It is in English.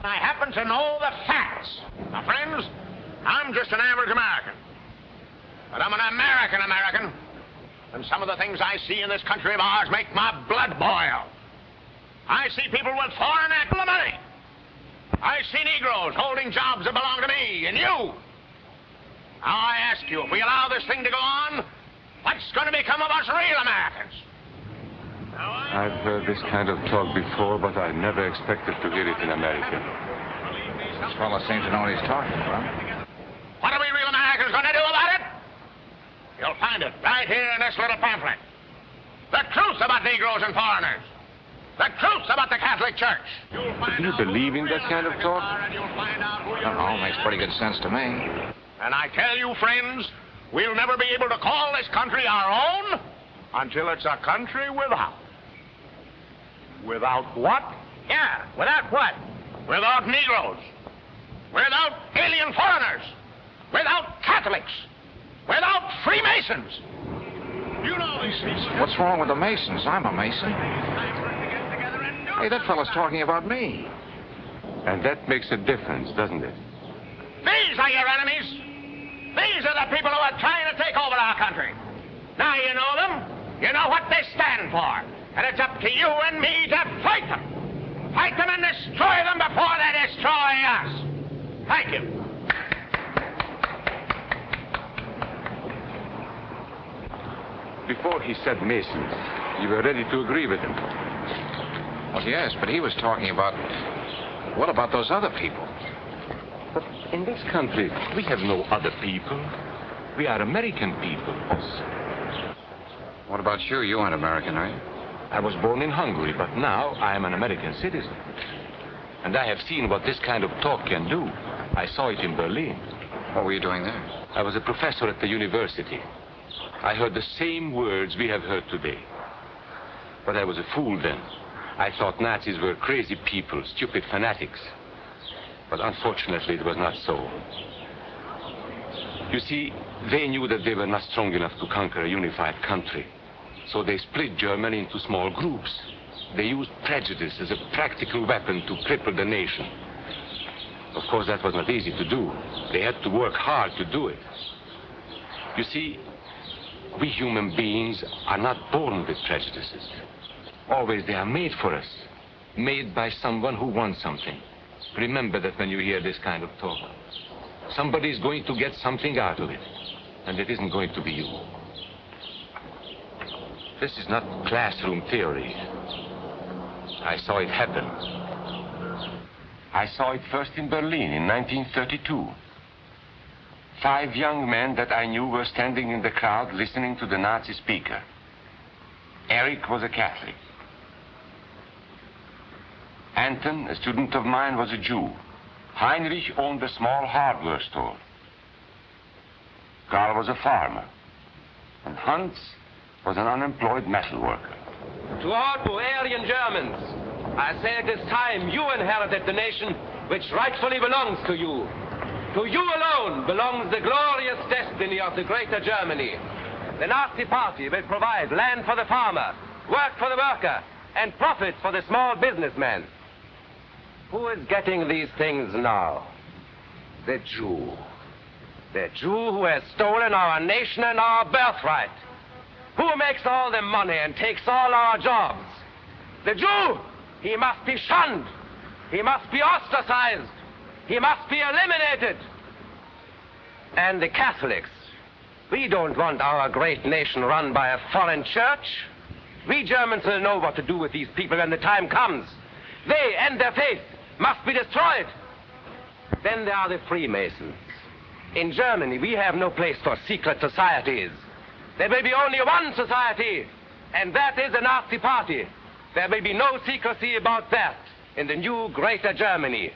I happen to know the facts. Now, friends, I'm just an average American. But I'm an American. And some of the things I see in this country of ours make my blood boil. I see people with foreign money. I see Negroes holding jobs that belong to me and you. Now, I ask you, if we allow this thing to go on, what's going to become of us real Americans? I've heard this kind of talk before, but I never expected to hear it in America. This fellow seems to know what he's talking about. What are we real Americans going to do about it? You'll find it right here in this little pamphlet. The truth about Negroes and foreigners. The truth about the Catholic Church. Do you believe in that kind of talk? It makes pretty good sense to me. And I tell you, friends, we'll never be able to call this country our own until it's a country without. Without what? Yeah, without what? Without Negroes. Without alien foreigners. Without Catholics. Without Freemasons. You know these people. What's wrong with the Masons? I'm a Mason. Hey, that fellow's talking about me. And that makes a difference, doesn't it? These are your enemies. These are the people who are trying to take over our country. Now you know them. You know what they stand for. And it's up to you and me to fight them. Fight them and destroy them before they destroy us. Thank you. Before he said Masons, you were ready to agree with him. Well, yes, but he was talking about... What about those other people? But in this country, we have no other people. We are American people. What about you? You aren't American, are you? I was born in Hungary, but now I am an American citizen. And I have seen what this kind of talk can do. I saw it in Berlin. What were you doing there? I was a professor at the university. I heard the same words we have heard today. But I was a fool then. I thought Nazis were crazy people, stupid fanatics. But unfortunately, it was not so. You see, they knew that they were not strong enough to conquer a unified country. So they split Germany into small groups. They used prejudice as a practical weapon to cripple the nation. Of course, that was not easy to do. They had to work hard to do it. You see, we human beings are not born with prejudices. Always they are made for us. Made by someone who wants something. Remember that when you hear this kind of talk. Somebody is going to get something out of it. And it isn't going to be you. This is not classroom theory. I saw it happen. I saw it first in Berlin in 1932. 5 young men that I knew were standing in the crowd listening to the Nazi speaker. Eric was a Catholic. Anton, a student of mine, was a Jew. Heinrich owned a small hardware store. Karl was a farmer. And Hans was an unemployed metal worker. To all you Aryan Germans, I say it is time you inherited the nation which rightfully belongs to you. To you alone belongs the glorious destiny of the greater Germany. The Nazi Party will provide land for the farmer, work for the worker, and profits for the small businessman. Who is getting these things now? The Jew. The Jew who has stolen our nation and our birthright. Who makes all the money and takes all our jobs? The Jew! He must be shunned. He must be ostracized. He must be eliminated. And the Catholics. We don't want our great nation run by a foreign church. We Germans will know what to do with these people when the time comes. They and their faith must be destroyed. Then there are the Freemasons. In Germany, we have no place for secret societies. There will be only one society, and that is the Nazi Party. There will be no secrecy about that in the new greater Germany.